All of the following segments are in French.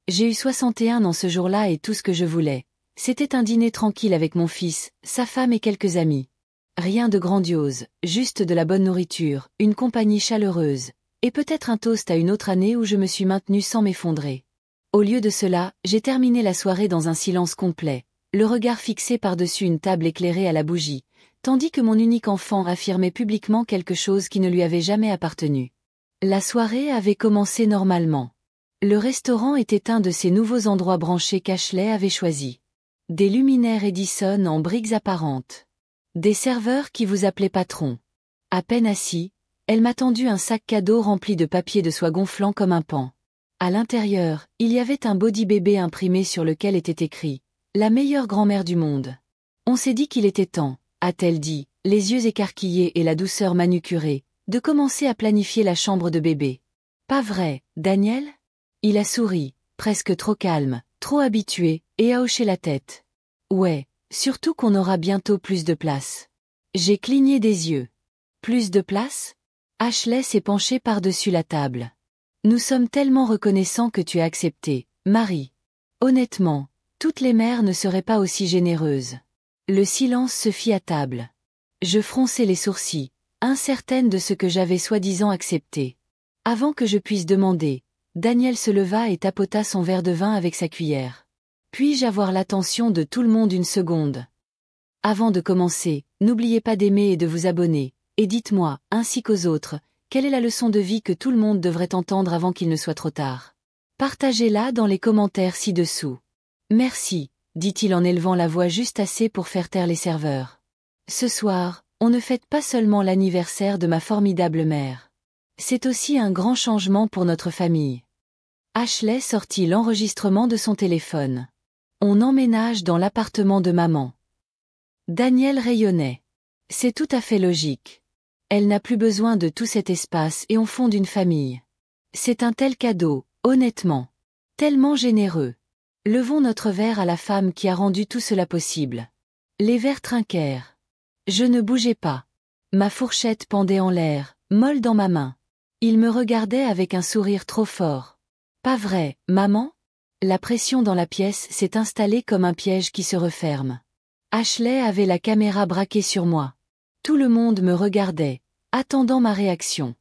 J'ai eu 61 ans ce jour-là et tout ce que je voulais. C'était un dîner tranquille avec mon fils, sa femme et quelques amis. Rien de grandiose, juste de la bonne nourriture, une compagnie chaleureuse, et peut-être un toast à une autre année où je me suis maintenue sans m'effondrer. Au lieu de cela, j'ai terminé la soirée dans un silence complet, le regard fixé par-dessus une table éclairée à la bougie, tandis que mon unique enfant affirmait publiquement quelque chose qui ne lui avait jamais appartenu. La soirée avait commencé normalement. Le restaurant était un de ces nouveaux endroits branchés qu'Ashley avait choisi. Des luminaires Edison en briques apparentes. Des serveurs qui vous appelaient patron. À peine assis, elle m'a tendu un sac cadeau rempli de papier de soie gonflant comme un paon. À l'intérieur, il y avait un body bébé imprimé sur lequel était écrit « La meilleure grand-mère du monde ». On s'est dit qu'il était temps, a-t-elle dit, les yeux écarquillés et la douceur manucurée, de commencer à planifier la chambre de bébé. Pas vrai, Daniel ? Il a souri, presque trop calme, trop habitué, et a hoché la tête. Ouais, surtout qu'on aura bientôt plus de place. J'ai cligné des yeux. Plus de place ? Ashley s'est penchée par-dessus la table. Nous sommes tellement reconnaissants que tu as accepté, Marie. Honnêtement, toutes les mères ne seraient pas aussi généreuses. Le silence se fit à table. Je fronçai les sourcils, incertaine de ce que j'avais soi-disant accepté. Avant que je puisse demander, Daniel se leva et tapota son verre de vin avec sa cuillère. Puis-je avoir l'attention de tout le monde une seconde ? Avant de commencer, n'oubliez pas d'aimer et de vous abonner, et dites-moi, ainsi qu'aux autres, quelle est la leçon de vie que tout le monde devrait entendre avant qu'il ne soit trop tard. Partagez-la dans les commentaires ci-dessous. Merci, dit-il en élevant la voix juste assez pour faire taire les serveurs. Ce soir, on ne fête pas seulement l'anniversaire de ma formidable mère. C'est aussi un grand changement pour notre famille. Ashley sortit l'enregistrement de son téléphone. On emménage dans l'appartement de maman. Daniel rayonnait. C'est tout à fait logique. Elle n'a plus besoin de tout cet espace et on fonde une famille. C'est un tel cadeau, honnêtement. Tellement généreux. Levons notre verre à la femme qui a rendu tout cela possible. Les verres trinquèrent. Je ne bougeais pas. Ma fourchette pendait en l'air, molle dans ma main. Il me regardait avec un sourire trop fort. Pas vrai, maman ? La pression dans la pièce s'est installée comme un piège qui se referme. Ashley avait la caméra braquée sur moi. Tout le monde me regardait, attendant ma réaction.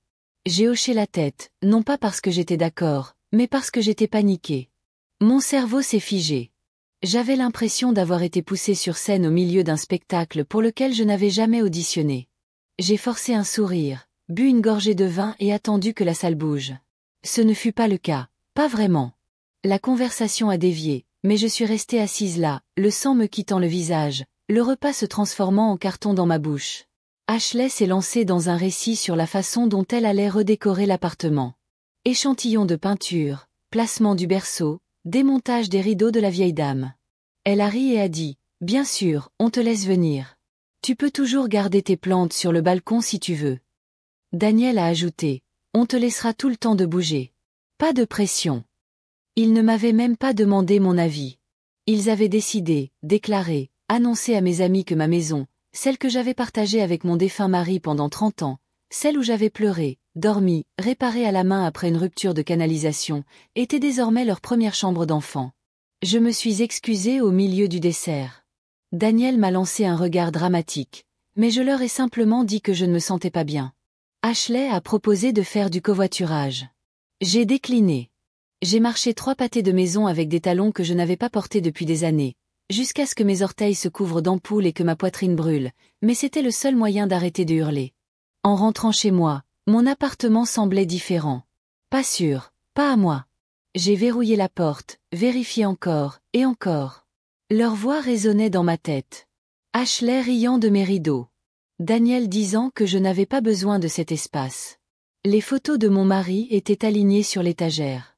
J'ai hoché la tête, non pas parce que j'étais d'accord, mais parce que j'étais paniquée. Mon cerveau s'est figé. J'avais l'impression d'avoir été poussée sur scène au milieu d'un spectacle pour lequel je n'avais jamais auditionné. J'ai forcé un sourire, bu une gorgée de vin et attendu que la salle bouge. Ce ne fut pas le cas, pas vraiment. La conversation a dévié, mais je suis restée assise là, le sang me quittant le visage, le repas se transformant en carton dans ma bouche. Ashley s'est lancée dans un récit sur la façon dont elle allait redécorer l'appartement. Échantillon de peinture, placement du berceau, démontage des rideaux de la vieille dame. Elle a ri et a dit, « Bien sûr, on te laisse venir. Tu peux toujours garder tes plantes sur le balcon si tu veux. » Daniel a ajouté, « On te laissera tout le temps de bouger. Pas de pression. » Ils ne m'avaient même pas demandé mon avis. Ils avaient décidé, déclaré, annoncé à mes amis que ma maison, celle que j'avais partagée avec mon défunt mari pendant 30 ans, celle où j'avais pleuré, dormi, réparée à la main après une rupture de canalisation, était désormais leur première chambre d'enfant. Je me suis excusée au milieu du dessert. Daniel m'a lancé un regard dramatique, mais je leur ai simplement dit que je ne me sentais pas bien. Ashley a proposé de faire du covoiturage. J'ai décliné. J'ai marché 3 pâtés de maison avec des talons que je n'avais pas portés depuis des années, jusqu'à ce que mes orteils se couvrent d'ampoules et que ma poitrine brûle, mais c'était le seul moyen d'arrêter de hurler. En rentrant chez moi, mon appartement semblait différent. Pas sûr, pas à moi. J'ai verrouillé la porte, vérifié encore, et encore. Leur voix résonnait dans ma tête. Ashley riant de mes rideaux. Daniel disant que je n'avais pas besoin de cet espace. Les photos de mon mari étaient alignées sur l'étagère.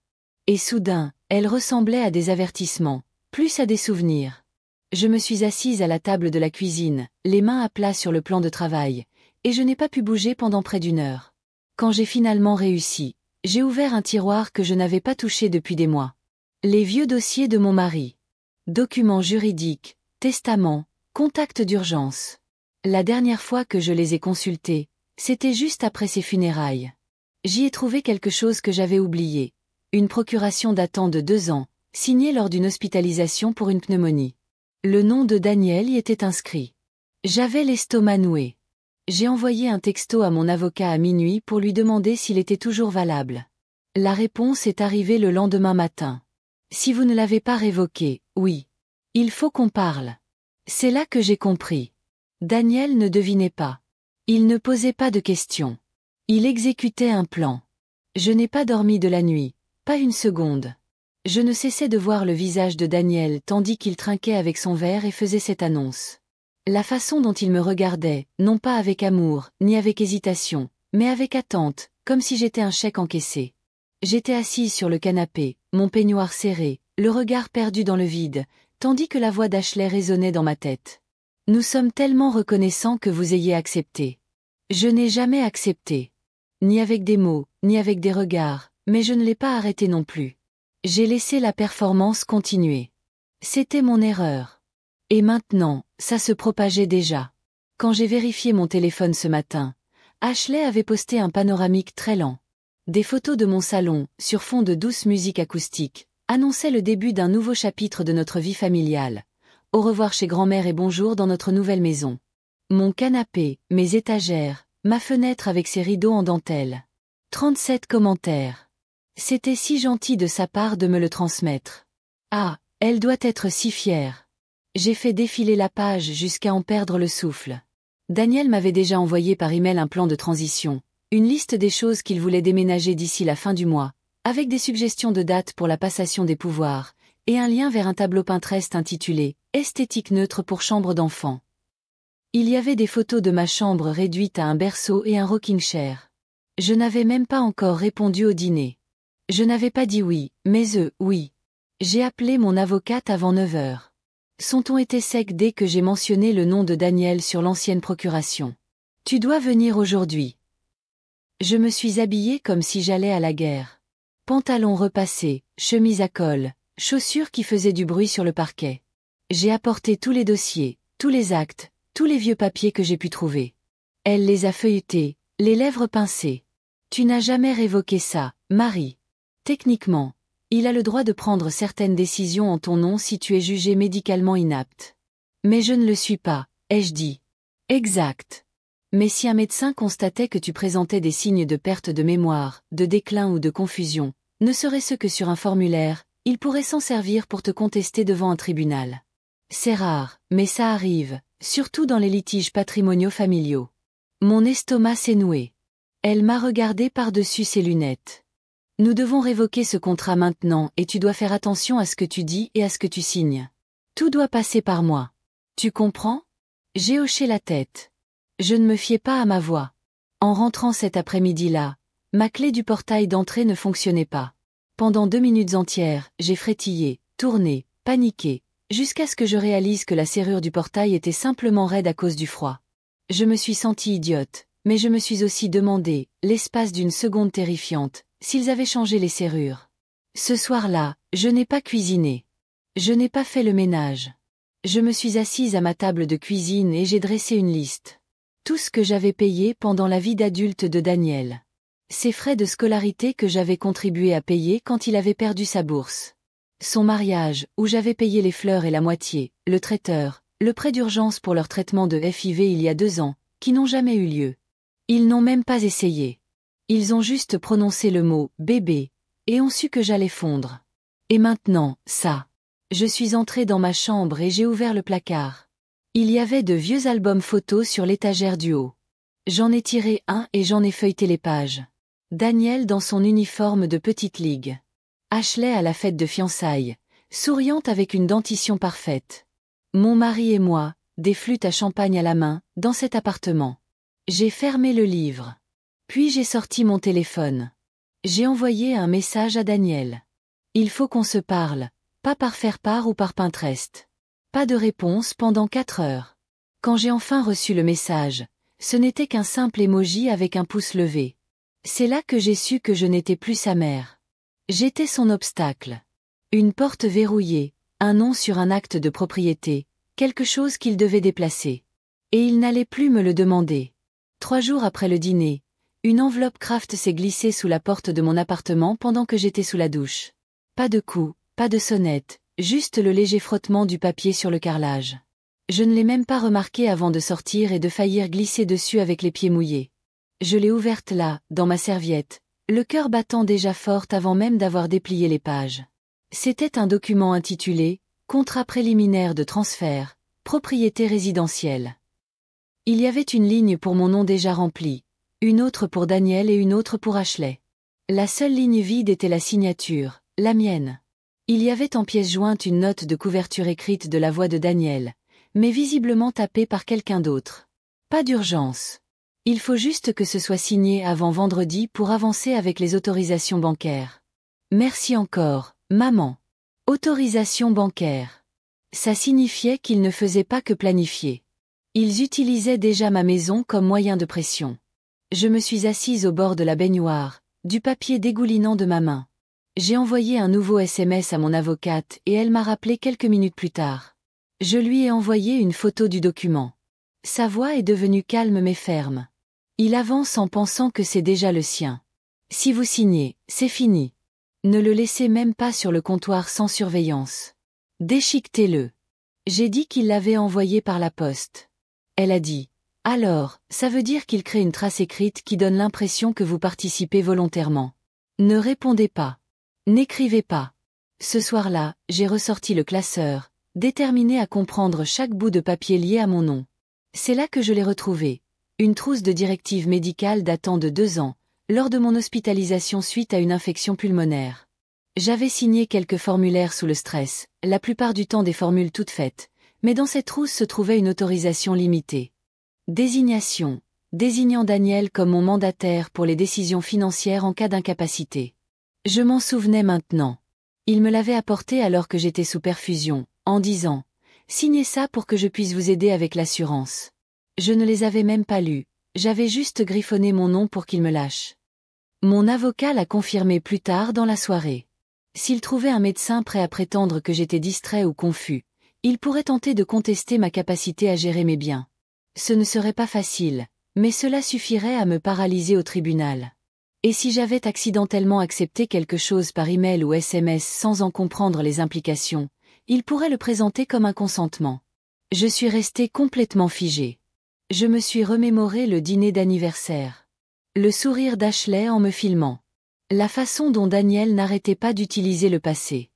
Et soudain, elles ressemblaient à des avertissements, plus à des souvenirs. Je me suis assise à la table de la cuisine, les mains à plat sur le plan de travail, et je n'ai pas pu bouger pendant près d'1 heure. Quand j'ai finalement réussi, j'ai ouvert un tiroir que je n'avais pas touché depuis des mois. Les vieux dossiers de mon mari. Documents juridiques, testaments, contacts d'urgence. La dernière fois que je les ai consultés, c'était juste après ses funérailles. J'y ai trouvé quelque chose que j'avais oublié. Une procuration datant de 2 ans, signé lors d'une hospitalisation pour une pneumonie. Le nom de Daniel y était inscrit. J'avais l'estomac noué. J'ai envoyé un texto à mon avocat à minuit pour lui demander s'il était toujours valable. La réponse est arrivée le lendemain matin. Si vous ne l'avez pas révoqué, oui. Il faut qu'on parle. C'est là que j'ai compris. Daniel ne devinait pas. Il ne posait pas de questions. Il exécutait un plan. Je n'ai pas dormi de la nuit, pas une seconde. Je ne cessais de voir le visage de Daniel tandis qu'il trinquait avec son verre et faisait cette annonce. La façon dont il me regardait, non pas avec amour, ni avec hésitation, mais avec attente, comme si j'étais un chèque encaissé. J'étais assise sur le canapé, mon peignoir serré, le regard perdu dans le vide, tandis que la voix d'Ashley résonnait dans ma tête. Nous sommes tellement reconnaissants que vous ayez accepté. Je n'ai jamais accepté. Ni avec des mots, ni avec des regards, mais je ne l'ai pas arrêté non plus. J'ai laissé la performance continuer. C'était mon erreur. Et maintenant, ça se propageait déjà. Quand j'ai vérifié mon téléphone ce matin, Ashley avait posté un panoramique très lent. Des photos de mon salon, sur fond de douce musique acoustique, annonçaient le début d'un nouveau chapitre de notre vie familiale. Au revoir chez grand-mère et bonjour dans notre nouvelle maison. Mon canapé, mes étagères, ma fenêtre avec ses rideaux en dentelle. 37 commentaires. C'était si gentil de sa part de me le transmettre. Ah, elle doit être si fière. J'ai fait défiler la page jusqu'à en perdre le souffle. Daniel m'avait déjà envoyé par email un plan de transition, une liste des choses qu'il voulait déménager d'ici la fin du mois, avec des suggestions de date pour la passation des pouvoirs, et un lien vers un tableau Pinterest intitulé « Esthétique neutre pour chambre d'enfant ». Il y avait des photos de ma chambre réduite à un berceau et un rocking chair. Je n'avais même pas encore répondu au dîner. Je n'avais pas dit oui, mais oui. J'ai appelé mon avocate avant 9 heures. Son ton était sec dès que j'ai mentionné le nom de Daniel sur l'ancienne procuration. « Tu dois venir aujourd'hui. » Je me suis habillée comme si j'allais à la guerre. Pantalon repassé, chemise à col, chaussures qui faisaient du bruit sur le parquet. J'ai apporté tous les dossiers, tous les actes, tous les vieux papiers que j'ai pu trouver. Elle les a feuilletés, les lèvres pincées. « Tu n'as jamais révoqué ça, Marie. Techniquement, il a le droit de prendre certaines décisions en ton nom si tu es jugé médicalement inapte. Mais je ne le suis pas, ai-je dit. Exact. Mais si un médecin constatait que tu présentais des signes de perte de mémoire, de déclin ou de confusion, ne serait-ce que sur un formulaire, il pourrait s'en servir pour te contester devant un tribunal. C'est rare, mais ça arrive, surtout dans les litiges patrimoniaux familiaux. Mon estomac s'est noué. Elle m'a regardé par-dessus ses lunettes. Nous devons révoquer ce contrat maintenant et tu dois faire attention à ce que tu dis et à ce que tu signes. Tout doit passer par moi. Tu comprends? J'ai hoché la tête. Je ne me fiais pas à ma voix. En rentrant cet après-midi-là, ma clé du portail d'entrée ne fonctionnait pas. Pendant 2 minutes entières, j'ai frétillé, tourné, paniqué, jusqu'à ce que je réalise que la serrure du portail était simplement raide à cause du froid. Je me suis sentie idiote, mais je me suis aussi demandé, l'espace d'une seconde terrifiante, s'ils avaient changé les serrures. Ce soir-là, je n'ai pas cuisiné. Je n'ai pas fait le ménage. Je me suis assise à ma table de cuisine et j'ai dressé une liste. Tout ce que j'avais payé pendant la vie d'adulte de Daniel. Ses frais de scolarité que j'avais contribué à payer quand il avait perdu sa bourse. Son mariage, où j'avais payé les fleurs et la moitié, le traiteur, le prêt d'urgence pour leur traitement de FIV il y a 2 ans, qui n'ont jamais eu lieu. Ils n'ont même pas essayé. Ils ont juste prononcé le mot « bébé » et ont su que j'allais fondre. Et maintenant, ça. Je suis entrée dans ma chambre et j'ai ouvert le placard. Il y avait de vieux albums photos sur l'étagère du haut. J'en ai tiré un et j'en ai feuilleté les pages. Daniel dans son uniforme de petite ligue. Ashley à la fête de fiançailles, souriante avec une dentition parfaite. Mon mari et moi, des flûtes à champagne à la main, dans cet appartement. J'ai fermé le livre. Puis j'ai sorti mon téléphone. J'ai envoyé un message à Daniel. Il faut qu'on se parle, pas par faire-part ou par Pinterest. Pas de réponse pendant 4 heures. Quand j'ai enfin reçu le message, ce n'était qu'un simple emoji avec un pouce levé. C'est là que j'ai su que je n'étais plus sa mère. J'étais son obstacle. Une porte verrouillée, un nom sur un acte de propriété, quelque chose qu'il devait déplacer. Et il n'allait plus me le demander. 3 jours après le dîner, une enveloppe Kraft s'est glissée sous la porte de mon appartement pendant que j'étais sous la douche. Pas de coup, pas de sonnette, juste le léger frottement du papier sur le carrelage. Je ne l'ai même pas remarqué avant de sortir et de faillir glisser dessus avec les pieds mouillés. Je l'ai ouverte là, dans ma serviette, le cœur battant déjà fort avant même d'avoir déplié les pages. C'était un document intitulé « Contrat préliminaire de transfert, propriété résidentielle ». Il y avait une ligne pour mon nom déjà rempli, une autre pour Daniel et une autre pour Ashley. La seule ligne vide était la signature, la mienne. Il y avait en pièce jointe une note de couverture écrite de la voix de Daniel, mais visiblement tapée par quelqu'un d'autre. Pas d'urgence. Il faut juste que ce soit signé avant vendredi pour avancer avec les autorisations bancaires. Merci encore, maman. Autorisation bancaire. Ça signifiait qu'ils ne faisaient pas que planifier. Ils utilisaient déjà ma maison comme moyen de pression. Je me suis assise au bord de la baignoire, du papier dégoulinant de ma main. J'ai envoyé un nouveau SMS à mon avocate et elle m'a rappelé quelques minutes plus tard. Je lui ai envoyé une photo du document. Sa voix est devenue calme mais ferme. Il avance en pensant que c'est déjà le sien. Si vous signez, c'est fini. Ne le laissez même pas sur le comptoir sans surveillance. Déchiquetez-le. J'ai dit qu'il l'avait envoyé par la poste. Elle a dit. Alors, ça veut dire qu'il crée une trace écrite qui donne l'impression que vous participez volontairement. Ne répondez pas. N'écrivez pas. Ce soir-là, j'ai ressorti le classeur, déterminé à comprendre chaque bout de papier lié à mon nom. C'est là que je l'ai retrouvé. Une trousse de directives médicales datant de 2 ans, lors de mon hospitalisation suite à une infection pulmonaire. J'avais signé quelques formulaires sous le stress, la plupart du temps des formules toutes faites, mais dans cette trousse se trouvait une autorisation limitée. Désignation, désignant Daniel comme mon mandataire pour les décisions financières en cas d'incapacité. Je m'en souvenais maintenant. Il me l'avait apporté alors que j'étais sous perfusion, en disant « Signez ça pour que je puisse vous aider avec l'assurance ». Je ne les avais même pas lus, j'avais juste griffonné mon nom pour qu'il me lâche. Mon avocat l'a confirmé plus tard dans la soirée. S'il trouvait un médecin prêt à prétendre que j'étais distrait ou confus, il pourrait tenter de contester ma capacité à gérer mes biens. Ce ne serait pas facile, mais cela suffirait à me paralyser au tribunal. Et si j'avais accidentellement accepté quelque chose par email ou SMS sans en comprendre les implications, il pourrait le présenter comme un consentement. Je suis resté complètement figé. Je me suis remémoré le dîner d'anniversaire. Le sourire d'Ashley en me filmant. La façon dont Daniel n'arrêtait pas d'utiliser le passé.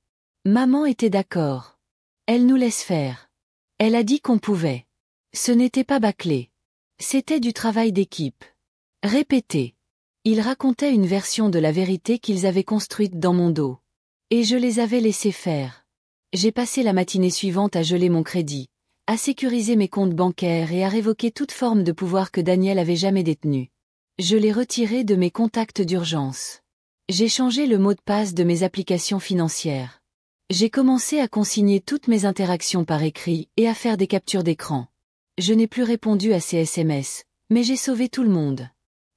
Maman était d'accord. Elle nous laisse faire. Elle a dit qu'on pouvait. Ce n'était pas bâclé. C'était du travail d'équipe. Répété. Ils racontaient une version de la vérité qu'ils avaient construite dans mon dos. Et je les avais laissés faire. J'ai passé la matinée suivante à geler mon crédit, à sécuriser mes comptes bancaires et à révoquer toute forme de pouvoir que Daniel avait jamais détenu. Je l'ai retiré de mes contacts d'urgence. J'ai changé le mot de passe de mes applications financières. J'ai commencé à consigner toutes mes interactions par écrit et à faire des captures d'écran. Je n'ai plus répondu à ces SMS, mais j'ai sauvé tout le monde.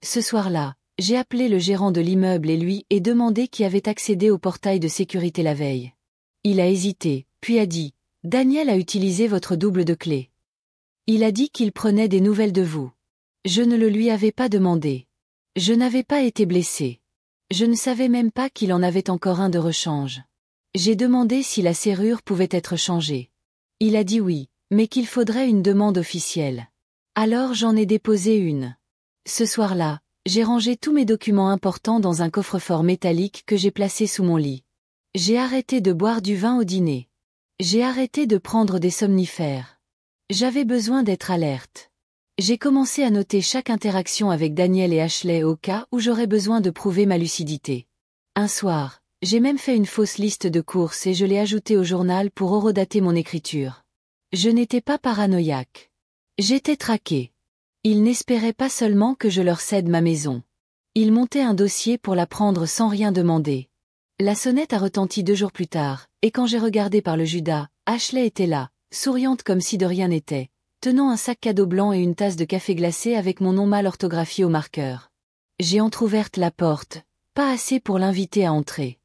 Ce soir-là, j'ai appelé le gérant de l'immeuble et lui ai demandé qui avait accédé au portail de sécurité la veille. Il a hésité, puis a dit « Daniel a utilisé votre double de clé. Il a dit qu'il prenait des nouvelles de vous. Je ne le lui avais pas demandé. Je n'avais pas été blessé. Je ne savais même pas qu'il en avait encore un de rechange. J'ai demandé si la serrure pouvait être changée. Il a dit oui, mais qu'il faudrait une demande officielle. Alors j'en ai déposé une. Ce soir-là, j'ai rangé tous mes documents importants dans un coffre-fort métallique que j'ai placé sous mon lit. J'ai arrêté de boire du vin au dîner. J'ai arrêté de prendre des somnifères. J'avais besoin d'être alerte. J'ai commencé à noter chaque interaction avec Daniel et Ashley au cas où j'aurais besoin de prouver ma lucidité. Un soir, j'ai même fait une fausse liste de courses et je l'ai ajoutée au journal pour horodater mon écriture. Je n'étais pas paranoïaque. J'étais traqué. Ils n'espéraient pas seulement que je leur cède ma maison. Ils montaient un dossier pour la prendre sans rien demander. La sonnette a retenti 2 jours plus tard, et quand j'ai regardé par le Judas, Ashley était là, souriante comme si de rien n'était, tenant un sac cadeau blanc et une tasse de café glacé avec mon nom mal orthographié au marqueur. J'ai entr'ouverte la porte, pas assez pour l'inviter à entrer.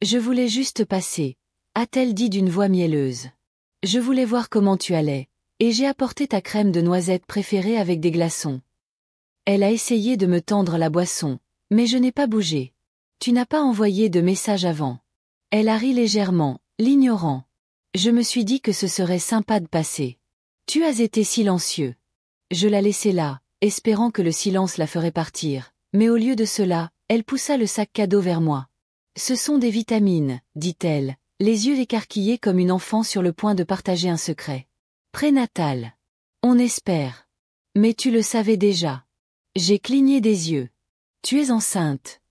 Je voulais juste passer, a-t-elle dit d'une voix mielleuse. Je voulais voir comment tu allais, et j'ai apporté ta crème de noisette préférée avec des glaçons. Elle a essayé de me tendre la boisson, mais je n'ai pas bougé. Tu n'as pas envoyé de message avant. Elle a ri légèrement, l'ignorant. Je me suis dit que ce serait sympa de passer. Tu as été silencieux. Je la laissai là, espérant que le silence la ferait partir, mais au lieu de cela, elle poussa le sac cadeau vers moi. Ce sont des vitamines, dit-elle, les yeux écarquillés comme une enfant sur le point de partager un secret. Prénatal. On espère. Mais tu le savais déjà. J'ai cligné des yeux. Tu es enceinte.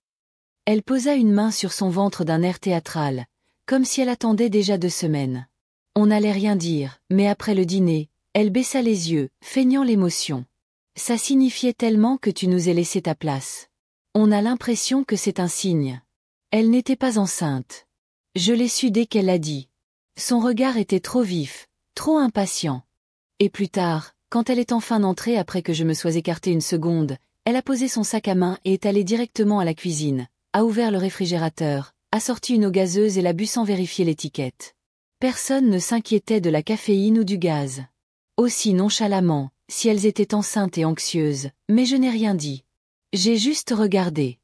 Elle posa une main sur son ventre d'un air théâtral, comme si elle attendait déjà 2 semaines. On n'allait rien dire, mais après le dîner, elle baissa les yeux, feignant l'émotion. Ça signifiait tellement que tu nous aies laissé ta place. On a l'impression que c'est un signe. Elle n'était pas enceinte. Je l'ai su dès qu'elle l'a dit. Son regard était trop vif, trop impatient. Et plus tard, quand elle est enfin entrée après que je me sois écarté une seconde, elle a posé son sac à main et est allée directement à la cuisine, a ouvert le réfrigérateur, a sorti une eau gazeuse et l'a bu sans vérifier l'étiquette. Personne ne s'inquiétait de la caféine ou du gaz. Aussi nonchalamment, si elles étaient enceintes et anxieuses, mais je n'ai rien dit. J'ai juste regardé.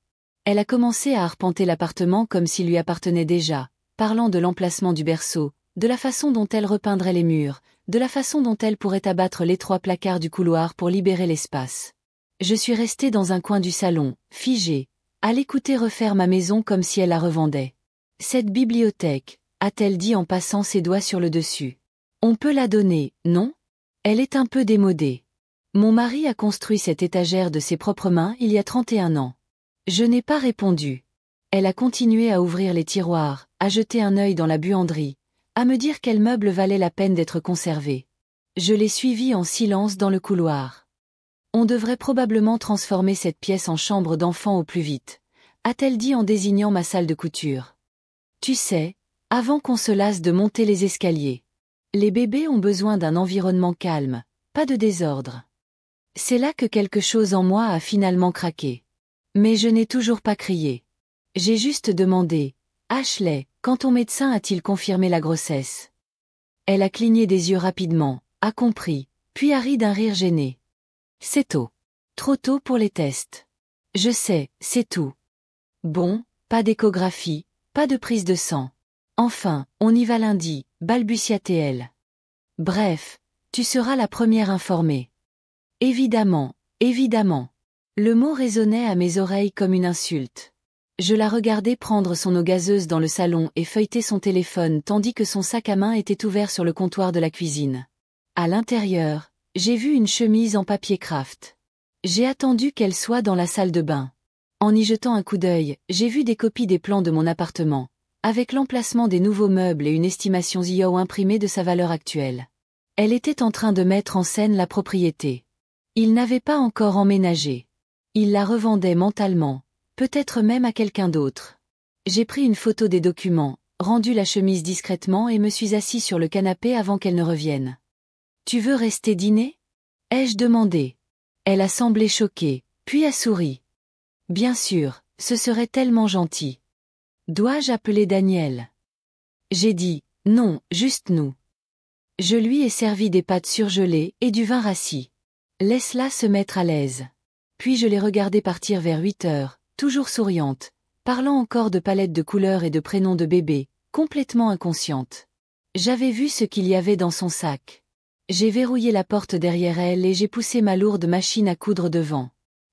Elle a commencé à arpenter l'appartement comme s'il lui appartenait déjà, parlant de l'emplacement du berceau, de la façon dont elle repeindrait les murs, de la façon dont elle pourrait abattre l'étroit placard du couloir pour libérer l'espace. Je suis restée dans un coin du salon, figée, à l'écouter refaire ma maison comme si elle la revendait. Cette bibliothèque, a-t-elle dit en passant ses doigts sur le dessus. On peut la donner, non? Elle est un peu démodée. Mon mari a construit cette étagère de ses propres mains il y a 31 ans. Je n'ai pas répondu. Elle a continué à ouvrir les tiroirs, à jeter un œil dans la buanderie, à me dire quel meuble valait la peine d'être conservé. Je l'ai suivie en silence dans le couloir. On devrait probablement transformer cette pièce en chambre d'enfant au plus vite, a-t-elle dit en désignant ma salle de couture. Tu sais, avant qu'on se lasse de monter les escaliers. Les bébés ont besoin d'un environnement calme, pas de désordre. C'est là que quelque chose en moi a finalement craqué. Mais je n'ai toujours pas crié. J'ai juste demandé, Ashley, quand ton médecin a-t-il confirmé la grossesse? Elle a cligné des yeux rapidement, a compris, puis a ri d'un rire gêné. C'est tôt. Trop tôt pour les tests. Je sais, c'est tout. Bon, pas d'échographie, pas de prise de sang. Enfin, on y va lundi, balbutia-t-elle. Bref, tu seras la première informée. Évidemment, évidemment. Le mot résonnait à mes oreilles comme une insulte. Je la regardais prendre son eau gazeuse dans le salon et feuilleter son téléphone tandis que son sac à main était ouvert sur le comptoir de la cuisine. À l'intérieur, j'ai vu une chemise en papier craft. J'ai attendu qu'elle soit dans la salle de bain. En y jetant un coup d'œil, j'ai vu des copies des plans de mon appartement, avec l'emplacement des nouveaux meubles et une estimation ZIO imprimée de sa valeur actuelle. Elle était en train de mettre en scène la propriété. Il n'avait pas encore emménagé. Il la revendait mentalement, peut-être même à quelqu'un d'autre. J'ai pris une photo des documents, rendu la chemise discrètement et me suis assis sur le canapé avant qu'elle ne revienne. « Tu veux rester dîner ?» ai-je demandé. Elle a semblé choquée, puis a souri. « Bien sûr, ce serait tellement gentil. Dois-je appeler Daniel ?» J'ai dit, « Non, juste nous. » Je lui ai servi des pâtes surgelées et du vin rassis. Laisse-la se mettre à l'aise. Puis je l'ai regardée partir vers 8 heures, toujours souriante, parlant encore de palettes de couleurs et de prénoms de bébé, complètement inconsciente. J'avais vu ce qu'il y avait dans son sac. J'ai verrouillé la porte derrière elle et j'ai poussé ma lourde machine à coudre devant.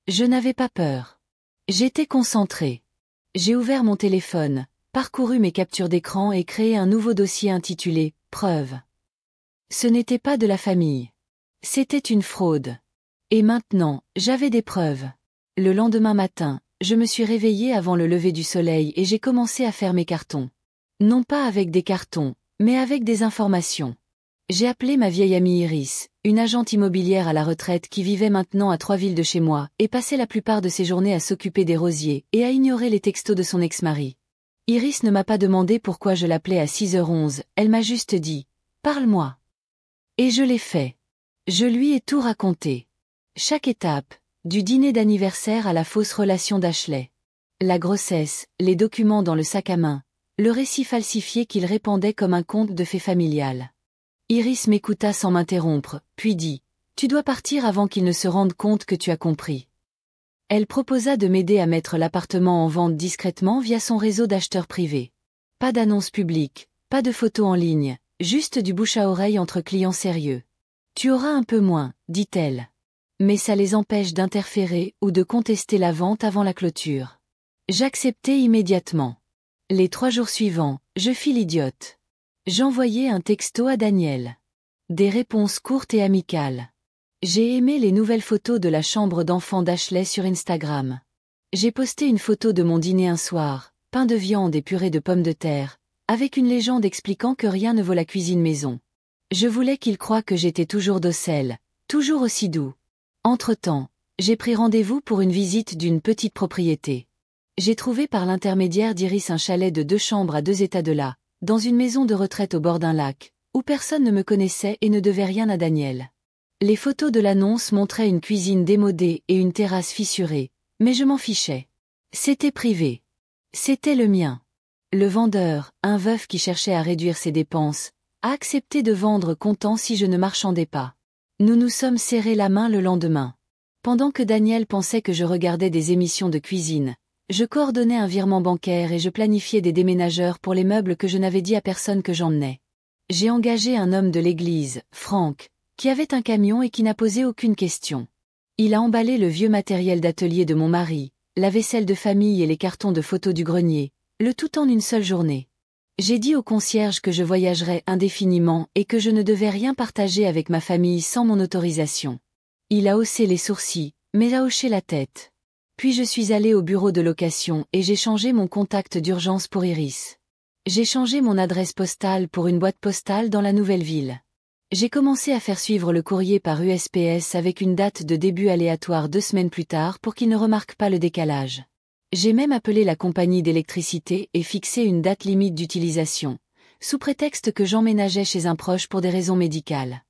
Je n'avais pas peur. J'étais concentrée. J'ai ouvert mon téléphone, parcouru mes captures d'écran et créé un nouveau dossier intitulé « Preuves ». Ce n'était pas de la famille. C'était une fraude. Et maintenant, j'avais des preuves. Le lendemain matin, je me suis réveillée avant le lever du soleil et j'ai commencé à faire mes cartons. Non pas avec des cartons, mais avec des informations. J'ai appelé ma vieille amie Iris, une agente immobilière à la retraite qui vivait maintenant à 3 villes de chez moi et passait la plupart de ses journées à s'occuper des rosiers et à ignorer les textos de son ex-mari. Iris ne m'a pas demandé pourquoi je l'appelais à 6h11, elle m'a juste dit « Parle-moi ». Et je l'ai fait. Je lui ai tout raconté. Chaque étape, du dîner d'anniversaire à la fausse relation d'Ashley. La grossesse, les documents dans le sac à main, le récit falsifié qu'il répandait comme un conte de fées familiales. Iris m'écouta sans m'interrompre, puis dit « Tu dois partir avant qu'il ne se rende compte que tu as compris. » Elle proposa de m'aider à mettre l'appartement en vente discrètement via son réseau d'acheteurs privés. Pas d'annonce publique, Pas de photos en ligne, juste du bouche à oreille entre clients sérieux. Tu auras un peu moins, dit-elle. Mais ça les empêche d'interférer ou de contester la vente avant la clôture. J'acceptai immédiatement. Les 3 jours suivants, je fis l'idiote. J'envoyai un texto à Daniel. Des réponses courtes et amicales. J'ai aimé les nouvelles photos de la chambre d'enfant d'Ashley sur Instagram. J'ai posté une photo de mon dîner un soir, pain de viande et purée de pommes de terre, avec une légende expliquant que rien ne vaut la cuisine maison. Je voulais qu'il croie que j'étais toujours docile, toujours aussi doux. Entre-temps, j'ai pris rendez-vous pour une visite d'une petite propriété. J'ai trouvé par l'intermédiaire d'Iris un chalet de 2 chambres à 2 états de là, dans une maison de retraite au bord d'un lac, où personne ne me connaissait et ne devait rien à Daniel. Les photos de l'annonce montraient une cuisine démodée et une terrasse fissurée, mais je m'en fichais. C'était privé. C'était le mien. Le vendeur, un veuf qui cherchait à réduire ses dépenses, a accepté de vendre comptant si je ne marchandais pas. Nous nous sommes serrés la main le lendemain. Pendant que Daniel pensait que je regardais des émissions de cuisine, je coordonnais un virement bancaire et je planifiais des déménageurs pour les meubles que je n'avais dit à personne que j'emmenais. J'ai engagé un homme de l'église, Franck, qui avait un camion et qui n'a posé aucune question. Il a emballé le vieux matériel d'atelier de mon mari, la vaisselle de famille et les cartons de photos du grenier, le tout en une seule journée. J'ai dit au concierge que je voyagerais indéfiniment et que je ne devais rien partager avec ma famille sans mon autorisation. Il a haussé les sourcils, mais a hoché la tête. Puis je suis allée au bureau de location et j'ai changé mon contact d'urgence pour Iris. J'ai changé mon adresse postale pour une boîte postale dans la nouvelle ville. J'ai commencé à faire suivre le courrier par USPS avec une date de début aléatoire 2 semaines plus tard pour qu'il ne remarque pas le décalage. J'ai même appelé la compagnie d'électricité et fixé une date limite d'utilisation, sous prétexte que j'emménageais chez un proche pour des raisons médicales.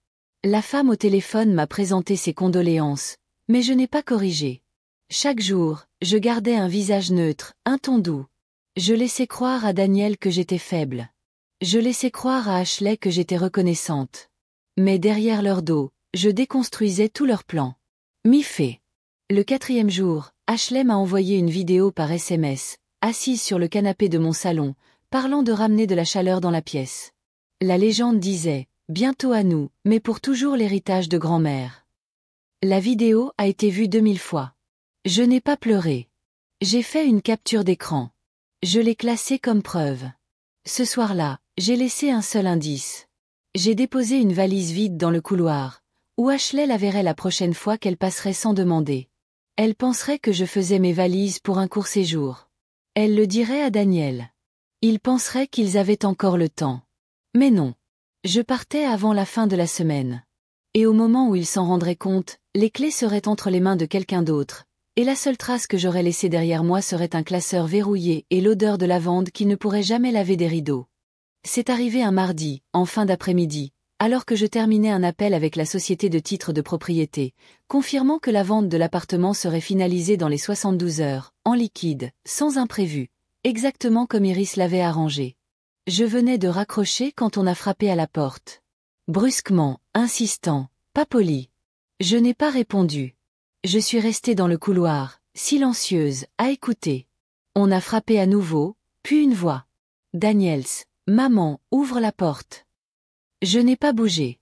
La femme au téléphone m'a présenté ses condoléances, mais je n'ai pas corrigé. Chaque jour, je gardais un visage neutre, un ton doux. Je laissais croire à Daniel que j'étais faible. Je laissais croire à Ashley que j'étais reconnaissante. Mais derrière leur dos, je déconstruisais tous leurs plans. Mi-fait. Le 4e jour, Ashley m'a envoyé une vidéo par SMS, assise sur le canapé de mon salon, parlant de ramener de la chaleur dans la pièce. La légende disait, bientôt à nous, mais pour toujours l'héritage de grand-mère. La vidéo a été vue 2000 fois. Je n'ai pas pleuré. J'ai fait une capture d'écran. Je l'ai classée comme preuve. Ce soir-là, j'ai laissé un seul indice. J'ai déposé une valise vide dans le couloir, où Ashley la verrait la prochaine fois qu'elle passerait sans demander. Elle penserait que je faisais mes valises pour un court séjour. Elle le dirait à Daniel. Il penserait qu'ils avaient encore le temps. Mais non. Je partais avant la fin de la semaine. Et au moment où il s'en rendrait compte, les clés seraient entre les mains de quelqu'un d'autre, et la seule trace que j'aurais laissée derrière moi serait un classeur verrouillé et l'odeur de lavande qui ne pourrait jamais laver des rideaux. C'est arrivé un mardi, en fin d'après-midi, alors que je terminais un appel avec la société de titres de propriété, confirmant que la vente de l'appartement serait finalisée dans les 72 heures, en liquide, sans imprévu, exactement comme Iris l'avait arrangé. Je venais de raccrocher quand on a frappé à la porte. Brusquement, insistant, pas poli. Je n'ai pas répondu. Je suis restée dans le couloir, silencieuse, à écouter. On a frappé à nouveau, puis une voix. Daniels. Maman, ouvre la porte. Je n'ai pas bougé.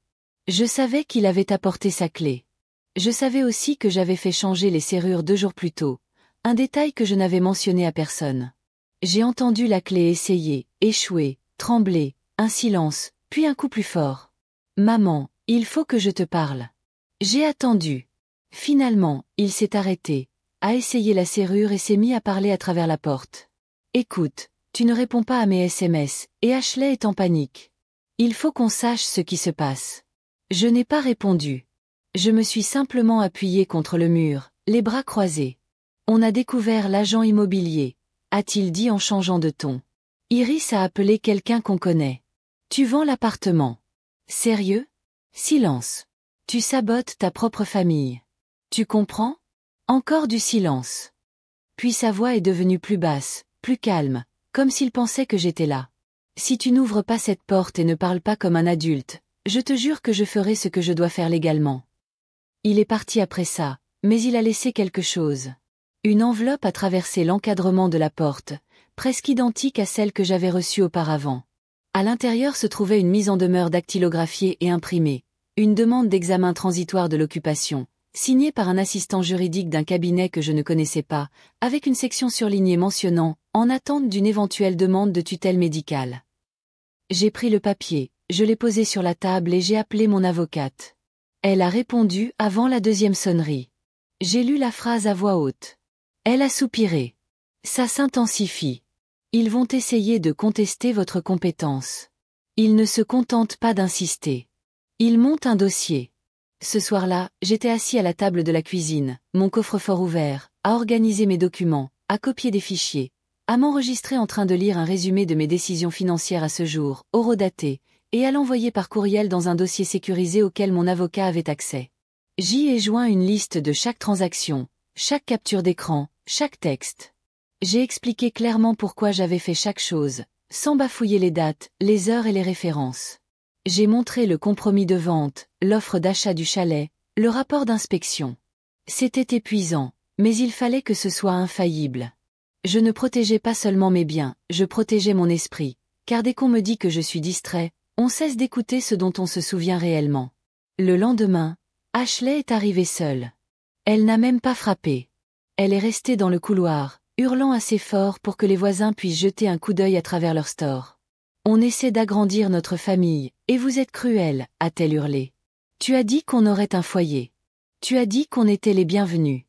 Je savais qu'il avait apporté sa clé. Je savais aussi que j'avais fait changer les serrures 2 jours plus tôt, un détail que je n'avais mentionné à personne. J'ai entendu la clé essayer, échouer, trembler, un silence, puis un coup plus fort. Maman, il faut que je te parle. J'ai attendu. Finalement, il s'est arrêté, a essayé la serrure et s'est mis à parler à travers la porte. Écoute. Tu ne réponds pas à mes SMS, et Ashley est en panique. Il faut qu'on sache ce qui se passe. Je n'ai pas répondu. Je me suis simplement appuyée contre le mur, les bras croisés. On a découvert l'agent immobilier, a-t-il dit en changeant de ton. Iris a appelé quelqu'un qu'on connaît. Tu vends l'appartement. Sérieux? Silence. Tu sabotes ta propre famille. Tu comprends? Encore du silence. Puis sa voix est devenue plus basse, plus calme. Comme s'il pensait que j'étais là. Si tu n'ouvres pas cette porte et ne parles pas comme un adulte, je te jure que je ferai ce que je dois faire légalement. Il est parti après ça, mais il a laissé quelque chose. Une enveloppe a traversé l'encadrement de la porte, presque identique à celle que j'avais reçue auparavant. À l'intérieur se trouvait une mise en demeure dactylographiée et imprimée, une demande d'examen transitoire de l'occupation, signée par un assistant juridique d'un cabinet que je ne connaissais pas, avec une section surlignée mentionnant « En attente d'une éventuelle demande de tutelle médicale ». J'ai pris le papier, je l'ai posé sur la table et j'ai appelé mon avocate. Elle a répondu avant la deuxième sonnerie. J'ai lu la phrase à voix haute. Elle a soupiré. Ça s'intensifie. Ils vont essayer de contester votre compétence. Ils ne se contentent pas d'insister. Ils montent un dossier. Ce soir-là, j'étais assis à la table de la cuisine, mon coffre-fort ouvert, à organiser mes documents, à copier des fichiers, à m'enregistrer en train de lire un résumé de mes décisions financières à ce jour, horodaté, et à l'envoyer par courriel dans un dossier sécurisé auquel mon avocat avait accès. J'y ai joint une liste de chaque transaction, chaque capture d'écran, chaque texte. J'ai expliqué clairement pourquoi j'avais fait chaque chose, sans bafouiller les dates, les heures et les références. J'ai montré le compromis de vente, l'offre d'achat du chalet, le rapport d'inspection. C'était épuisant, mais il fallait que ce soit infaillible. Je ne protégeais pas seulement mes biens, je protégeais mon esprit, car dès qu'on me dit que je suis distrait, on cesse d'écouter ce dont on se souvient réellement. Le lendemain, Ashley est arrivée seule. Elle n'a même pas frappé. Elle est restée dans le couloir, hurlant assez fort pour que les voisins puissent jeter un coup d'œil à travers leur store. On essaie d'agrandir notre famille, et vous êtes cruel, a-t-elle hurlé. Tu as dit qu'on aurait un foyer. Tu as dit qu'on était les bienvenus.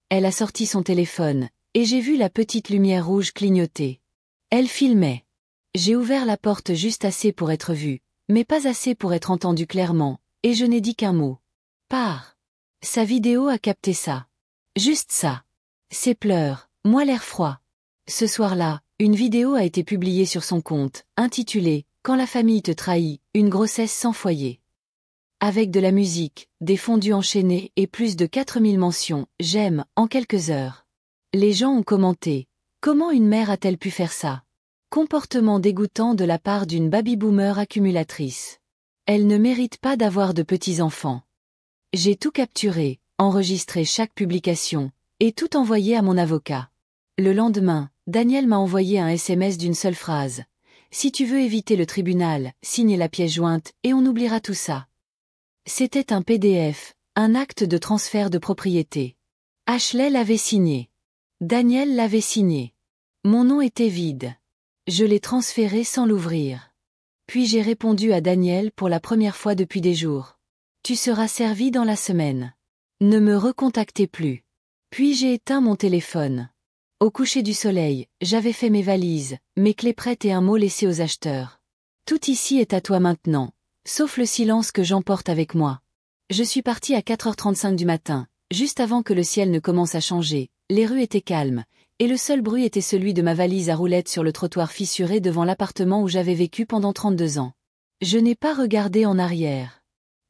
Elle a sorti son téléphone, et j'ai vu la petite lumière rouge clignoter. Elle filmait. J'ai ouvert la porte juste assez pour être vue, mais pas assez pour être entendue clairement, et je n'ai dit qu'un mot. Pars. Sa vidéo a capté ça. Juste ça. Ses pleurs, moi l'air froid. Ce soir-là, une vidéo a été publiée sur son compte, intitulée « Quand la famille te trahit, une grossesse sans foyer ». Avec de la musique, des fondus enchaînés et plus de 4000 mentions « J'aime » en quelques heures. Les gens ont commenté « Comment une mère a-t-elle pu faire ça ?» Comportement dégoûtant de la part d'une baby-boomer accumulatrice. Elle ne mérite pas d'avoir de petits-enfants. J'ai tout capturé, enregistré chaque publication, et tout envoyé à mon avocat. Le lendemain, Daniel m'a envoyé un SMS d'une seule phrase. « Si tu veux éviter le tribunal, signe la pièce jointe, et on oubliera tout ça. » C'était un PDF, un acte de transfert de propriété. Ashley l'avait signé. Daniel l'avait signé. Mon nom était vide. Je l'ai transféré sans l'ouvrir. Puis j'ai répondu à Daniel pour la première fois depuis des jours. Tu seras servi dans la semaine. Ne me recontactez plus. Puis j'ai éteint mon téléphone. Au coucher du soleil, j'avais fait mes valises, mes clés prêtes et un mot laissé aux acheteurs. Tout ici est à toi maintenant, sauf le silence que j'emporte avec moi. Je suis parti à 4h35 du matin, juste avant que le ciel ne commence à changer, les rues étaient calmes, et le seul bruit était celui de ma valise à roulettes sur le trottoir fissuré devant l'appartement où j'avais vécu pendant 32 ans. Je n'ai pas regardé en arrière.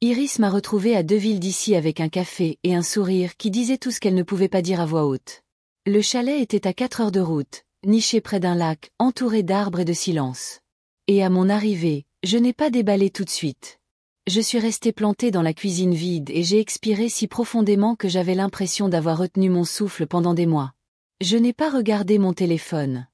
Iris m'a retrouvée à 2 villes d'ici avec un café et un sourire qui disait tout ce qu'elle ne pouvait pas dire à voix haute. Le chalet était à 4 heures de route, niché près d'un lac, entouré d'arbres et de silence. Et à mon arrivée, je n'ai pas déballé tout de suite. Je suis restée plantée dans la cuisine vide et j'ai expiré si profondément que j'avais l'impression d'avoir retenu mon souffle pendant des mois. Je n'ai pas regardé mon téléphone.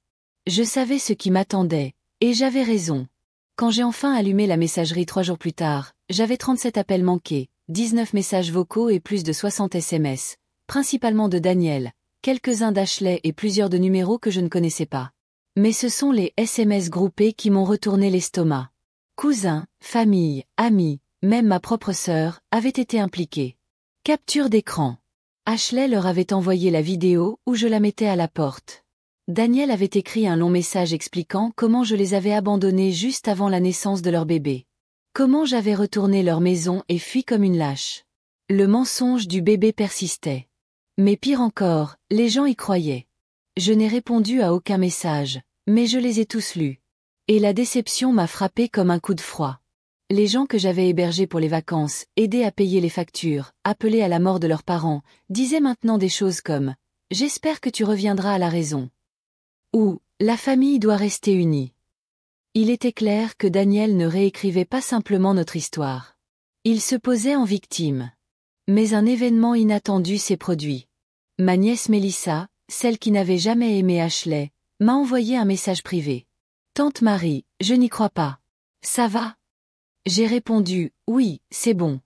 Je savais ce qui m'attendait, et j'avais raison. Quand j'ai enfin allumé la messagerie 3 jours plus tard, j'avais 37 appels manqués, 19 messages vocaux et plus de 60 SMS, principalement de Daniel, quelques-uns d'Ashley et plusieurs de numéros que je ne connaissais pas. Mais ce sont les SMS groupés qui m'ont retourné l'estomac. Cousins, famille, amis, même ma propre sœur, avaient été impliqués. Capture d'écran. Ashley leur avait envoyé la vidéo où je la mettais à la porte. Daniel avait écrit un long message expliquant comment je les avais abandonnés juste avant la naissance de leur bébé. Comment j'avais retourné leur maison et fui comme une lâche. Le mensonge du bébé persistait. Mais pire encore, les gens y croyaient. Je n'ai répondu à aucun message, mais je les ai tous lus. Et la déception m'a frappé comme un coup de froid. Les gens que j'avais hébergés pour les vacances, aidés à payer les factures, appelés à la mort de leurs parents, disaient maintenant des choses comme « J'espère que tu reviendras à la raison » ou « La famille doit rester unie ». Il était clair que Daniel ne réécrivait pas simplement notre histoire. Il se posait en victime. Mais un événement inattendu s'est produit. Ma nièce Mélissa, celle qui n'avait jamais aimé Ashley, m'a envoyé un message privé. Tante Marie, je n'y crois pas. Ça va? J'ai répondu, oui, c'est bon.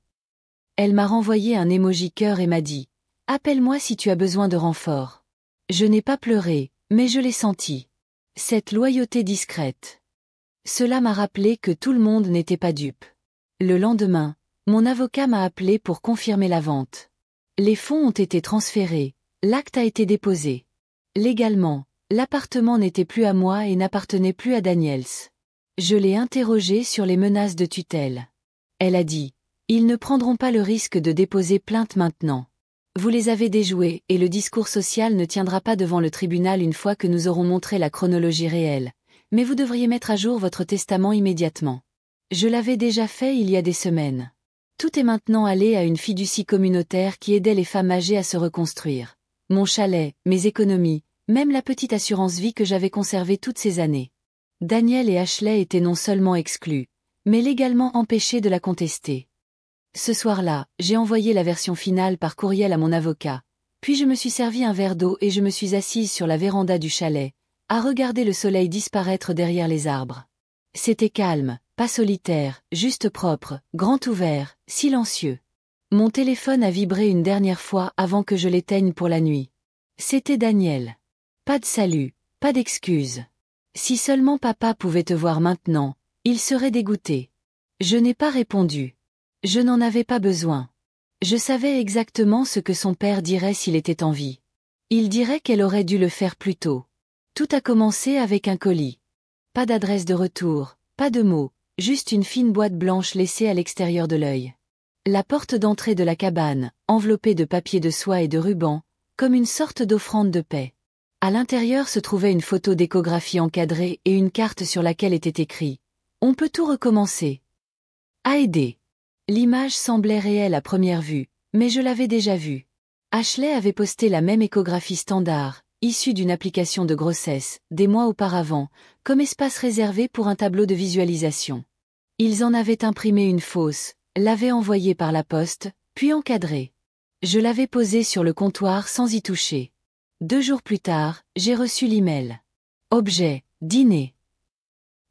Elle m'a renvoyé un emoji cœur et m'a dit, appelle-moi si tu as besoin de renfort. Je n'ai pas pleuré, mais je l'ai senti. Cette loyauté discrète. Cela m'a rappelé que tout le monde n'était pas dupe. Le lendemain, mon avocat m'a appelé pour confirmer la vente. Les fonds ont été transférés, l'acte a été déposé. Légalement, l'appartement n'était plus à moi et n'appartenait plus à Daniels. Je l'ai interrogée sur les menaces de tutelle. Elle a dit, ils ne prendront pas le risque de déposer plainte maintenant. Vous les avez déjoués et le discours social ne tiendra pas devant le tribunal une fois que nous aurons montré la chronologie réelle, mais vous devriez mettre à jour votre testament immédiatement. Je l'avais déjà fait il y a des semaines. Tout est maintenant allé à une fiducie communautaire qui aidait les femmes âgées à se reconstruire. Mon chalet, mes économies, même la petite assurance vie que j'avais conservée toutes ces années. Daniel et Ashley étaient non seulement exclus, mais légalement empêchés de la contester. Ce soir-là, j'ai envoyé la version finale par courriel à mon avocat, puis je me suis servi un verre d'eau et je me suis assise sur la véranda du chalet, à regarder le soleil disparaître derrière les arbres. C'était calme, pas solitaire, juste propre, grand ouvert, silencieux. Mon téléphone a vibré une dernière fois avant que je l'éteigne pour la nuit. C'était Daniel. Pas de salut, pas d'excuses. Si seulement papa pouvait te voir maintenant, il serait dégoûté. Je n'ai pas répondu. Je n'en avais pas besoin. Je savais exactement ce que son père dirait s'il était en vie. Il dirait qu'elle aurait dû le faire plus tôt. Tout a commencé avec un colis. Pas d'adresse de retour, pas de mots, juste une fine boîte blanche laissée à l'extérieur de l'œil. La porte d'entrée de la cabane, enveloppée de papier de soie et de ruban, comme une sorte d'offrande de paix. À l'intérieur se trouvait une photo d'échographie encadrée et une carte sur laquelle était écrit « On peut tout recommencer. À aider ». L'image semblait réelle à première vue, mais je l'avais déjà vue. Ashley avait posté la même échographie standard, issue d'une application de grossesse, des mois auparavant, comme espace réservé pour un tableau de visualisation. Ils en avaient imprimé une fausse, l'avaient envoyée par la poste, puis encadrée. Je l'avais posée sur le comptoir sans y toucher. 2 jours plus tard, j'ai reçu l'email. Objet, dîner.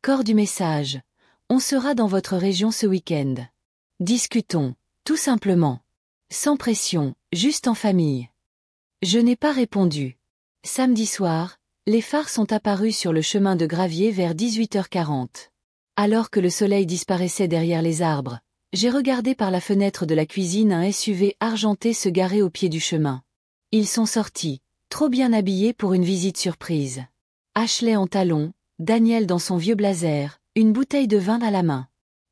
Corps du message. On sera dans votre région ce week-end. Discutons, tout simplement. Sans pression, juste en famille. Je n'ai pas répondu. Samedi soir, les phares sont apparus sur le chemin de gravier vers 18h40. Alors que le soleil disparaissait derrière les arbres, j'ai regardé par la fenêtre de la cuisine un SUV argenté se garer au pied du chemin. Ils sont sortis, trop bien habillés pour une visite surprise. Ashley en talons, Daniel dans son vieux blazer, une bouteille de vin à la main.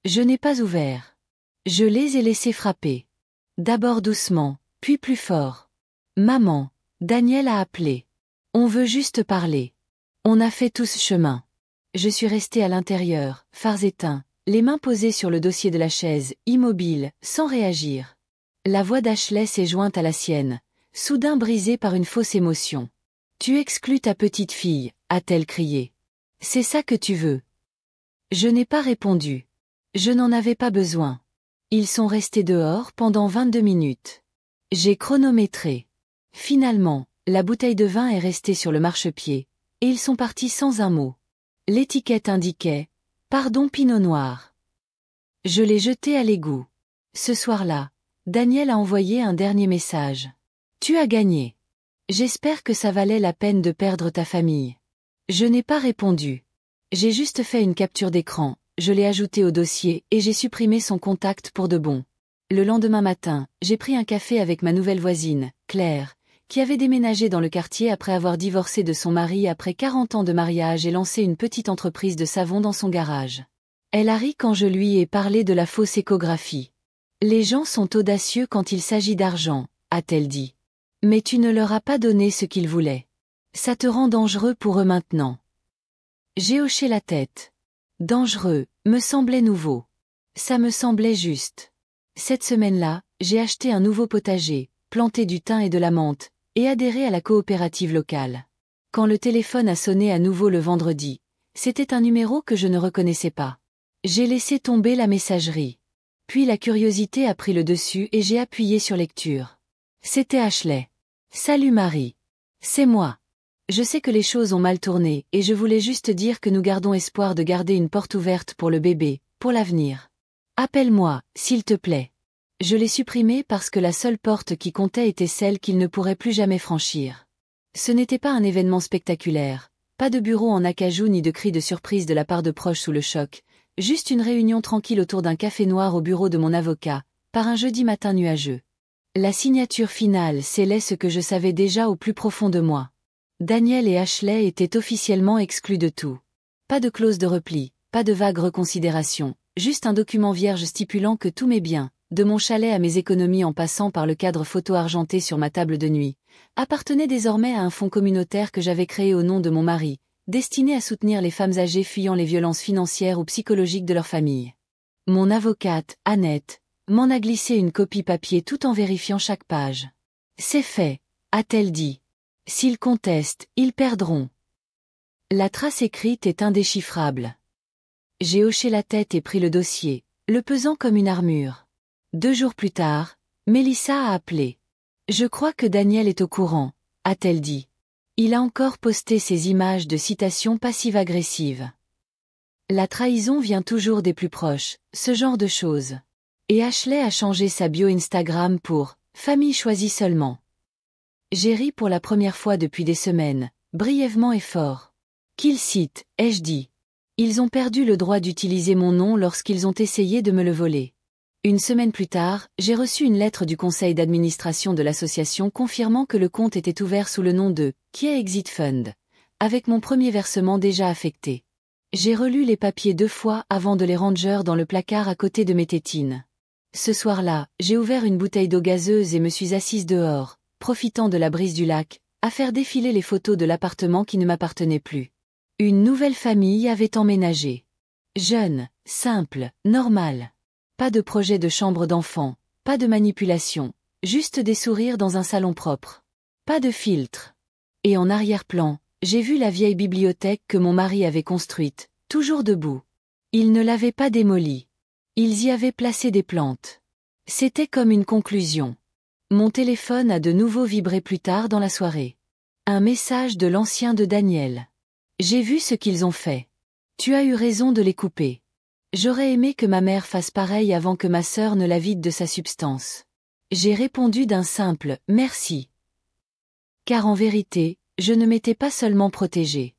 Je n'ai pas ouvert. Je les ai laissés frapper. D'abord doucement, puis plus fort. Maman, Daniel a appelé. On veut juste parler. On a fait tout ce chemin. Je suis restée à l'intérieur, phares éteints, les mains posées sur le dossier de la chaise, immobile, sans réagir. La voix d'Ashley s'est jointe à la sienne, soudain brisée par une fausse émotion. Tu exclus ta petite fille, a-t-elle crié. C'est ça que tu veux. Je n'ai pas répondu. Je n'en avais pas besoin. Ils sont restés dehors pendant 22 minutes. J'ai chronométré. Finalement, la bouteille de vin est restée sur le marchepied, et ils sont partis sans un mot. L'étiquette indiquait « Pardon Pinot Noir ». Je l'ai jeté à l'égout. Ce soir-là, Daniel a envoyé un dernier message. « Tu as gagné. J'espère que ça valait la peine de perdre ta famille. » Je n'ai pas répondu. J'ai juste fait une capture d'écran. Je l'ai ajouté au dossier et j'ai supprimé son contact pour de bon. Le lendemain matin, j'ai pris un café avec ma nouvelle voisine, Claire, qui avait déménagé dans le quartier après avoir divorcé de son mari après 40 ans de mariage et lancé une petite entreprise de savon dans son garage. Elle a ri quand je lui ai parlé de la fausse échographie. Les gens sont audacieux quand il s'agit d'argent, a-t-elle dit. Mais tu ne leur as pas donné ce qu'ils voulaient. Ça te rend dangereux pour eux maintenant. J'ai hoché la tête. Dangereux, me semblait nouveau. Ça me semblait juste. Cette semaine-là, j'ai acheté un nouveau potager, planté du thym et de la menthe, et adhéré à la coopérative locale. Quand le téléphone a sonné à nouveau le vendredi, c'était un numéro que je ne reconnaissais pas. J'ai laissé tomber la messagerie. Puis la curiosité a pris le dessus et j'ai appuyé sur lecture. C'était Ashley. Salut Marie. C'est moi. Je sais que les choses ont mal tourné, et je voulais juste dire que nous gardons espoir de garder une porte ouverte pour le bébé, pour l'avenir. Appelle-moi, s'il te plaît. Je l'ai supprimé parce que la seule porte qui comptait était celle qu'il ne pourrait plus jamais franchir. Ce n'était pas un événement spectaculaire, pas de bureau en acajou ni de cris de surprise de la part de proches sous le choc, juste une réunion tranquille autour d'un café noir au bureau de mon avocat, par un jeudi matin nuageux. La signature finale scellait ce que je savais déjà au plus profond de moi. Daniel et Ashley étaient officiellement exclus de tout. Pas de clause de repli, pas de vague reconsidération, juste un document vierge stipulant que tous mes biens, de mon chalet à mes économies en passant par le cadre photo argenté sur ma table de nuit, appartenaient désormais à un fonds communautaire que j'avais créé au nom de mon mari, destiné à soutenir les femmes âgées fuyant les violences financières ou psychologiques de leur famille. Mon avocate, Annette, m'en a glissé une copie papier tout en vérifiant chaque page. C'est fait, a-t-elle dit. S'ils contestent, ils perdront. La trace écrite est indéchiffrable. J'ai hoché la tête et pris le dossier, le pesant comme une armure. 2 jours plus tard, Mélissa a appelé. Je crois que Daniel est au courant, a-t-elle dit. Il a encore posté ses images de citations passives-agressives. La trahison vient toujours des plus proches, ce genre de choses. Et Ashley a changé sa bio Instagram pour « Famille choisie seulement ». J'ai ri pour la première fois depuis des semaines, brièvement et fort. Qu'ils citent, ai-je dit. Ils ont perdu le droit d'utiliser mon nom lorsqu'ils ont essayé de me le voler. Une semaine plus tard, j'ai reçu une lettre du conseil d'administration de l'association confirmant que le compte était ouvert sous le nom de « Kia Exit Fund », avec mon premier versement déjà affecté. J'ai relu les papiers 2 fois avant de les ranger dans le placard à côté de mes tétines. Ce soir-là, j'ai ouvert une bouteille d'eau gazeuse et me suis assise dehors, profitant de la brise du lac, à faire défiler les photos de l'appartement qui ne m'appartenait plus. Une nouvelle famille avait emménagé. Jeune, simple, normale. Pas de projet de chambre d'enfant, pas de manipulation, juste des sourires dans un salon propre. Pas de filtre. Et en arrière-plan, j'ai vu la vieille bibliothèque que mon mari avait construite, toujours debout. Ils ne l'avaient pas démolie. Ils y avaient placé des plantes. C'était comme une conclusion. Mon téléphone a de nouveau vibré plus tard dans la soirée. Un message de l'ancien de Daniel. J'ai vu ce qu'ils ont fait. Tu as eu raison de les couper. J'aurais aimé que ma mère fasse pareil avant que ma sœur ne la vide de sa substance. J'ai répondu d'un simple « merci ». Car en vérité, je ne m'étais pas seulement protégée.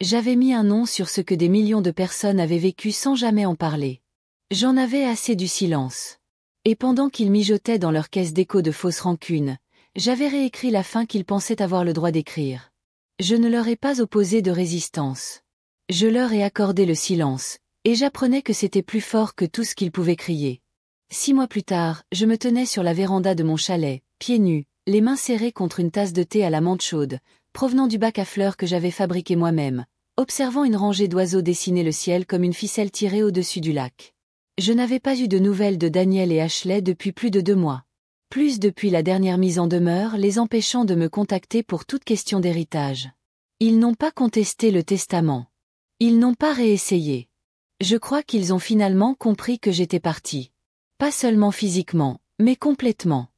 J'avais mis un nom sur ce que des millions de personnes avaient vécu sans jamais en parler. J'en avais assez du silence. Et pendant qu'ils mijotaient dans leur caisse d'écho de fausses rancunes, j'avais réécrit la fin qu'ils pensaient avoir le droit d'écrire. Je ne leur ai pas opposé de résistance. Je leur ai accordé le silence, et j'apprenais que c'était plus fort que tout ce qu'ils pouvaient crier. 6 mois plus tard, je me tenais sur la véranda de mon chalet, pieds nus, les mains serrées contre une tasse de thé à la menthe chaude, provenant du bac à fleurs que j'avais fabriqué moi-même, observant une rangée d'oiseaux dessiner le ciel comme une ficelle tirée au-dessus du lac. Je n'avais pas eu de nouvelles de Daniel et Ashley depuis plus de 2 mois. Plus depuis la dernière mise en demeure les empêchant de me contacter pour toute question d'héritage. Ils n'ont pas contesté le testament. Ils n'ont pas réessayé. Je crois qu'ils ont finalement compris que j'étais partie. Pas seulement physiquement, mais complètement.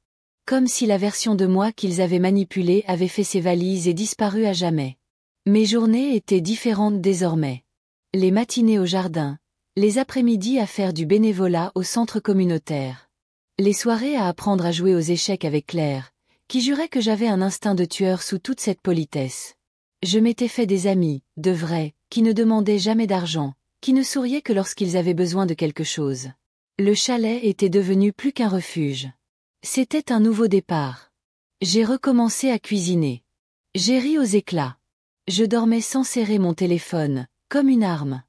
Comme si la version de moi qu'ils avaient manipulée avait fait ses valises et disparu à jamais. Mes journées étaient différentes désormais. Les matinées au jardin, les après-midi à faire du bénévolat au centre communautaire. Les soirées à apprendre à jouer aux échecs avec Claire, qui jurait que j'avais un instinct de tueur sous toute cette politesse. Je m'étais fait des amis, de vrais, qui ne demandaient jamais d'argent, qui ne souriaient que lorsqu'ils avaient besoin de quelque chose. Le chalet était devenu plus qu'un refuge. C'était un nouveau départ. J'ai recommencé à cuisiner. J'ai ri aux éclats. Je dormais sans serrer mon téléphone, comme une arme.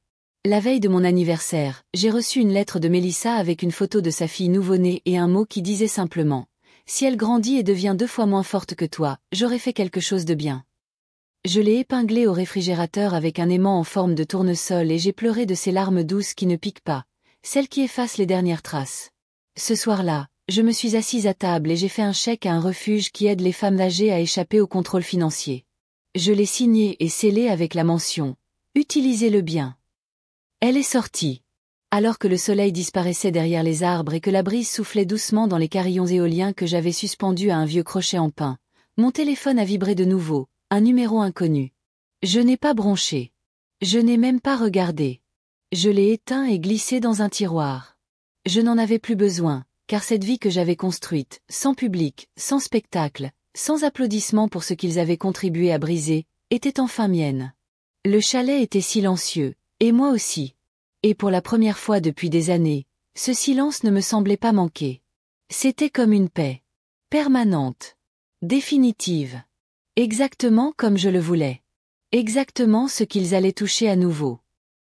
La veille de mon anniversaire, j'ai reçu une lettre de Mélissa avec une photo de sa fille nouveau-née et un mot qui disait simplement « Si elle grandit et devient 2 fois moins forte que toi, j'aurai fait quelque chose de bien ». Je l'ai épinglée au réfrigérateur avec un aimant en forme de tournesol et j'ai pleuré de ces larmes douces qui ne piquent pas, celles qui effacent les dernières traces. Ce soir-là, je me suis assise à table et j'ai fait un chèque à un refuge qui aide les femmes âgées à échapper au contrôle financier. Je l'ai signé et scellé avec la mention « Utilisez-le bien ». Elle est sortie. Alors que le soleil disparaissait derrière les arbres et que la brise soufflait doucement dans les carillons éoliens que j'avais suspendus à un vieux crochet en pin, mon téléphone a vibré de nouveau, un numéro inconnu. Je n'ai pas bronché. Je n'ai même pas regardé. Je l'ai éteint et glissé dans un tiroir. Je n'en avais plus besoin, car cette vie que j'avais construite, sans public, sans spectacle, sans applaudissements pour ce qu'ils avaient contribué à briser, était enfin mienne. Le chalet était silencieux, et moi aussi. Et pour la première fois depuis des années, ce silence ne me semblait pas manquer. C'était comme une paix. Permanente. Définitive. Exactement comme je le voulais. Exactement ce qu'ils allaient toucher à nouveau.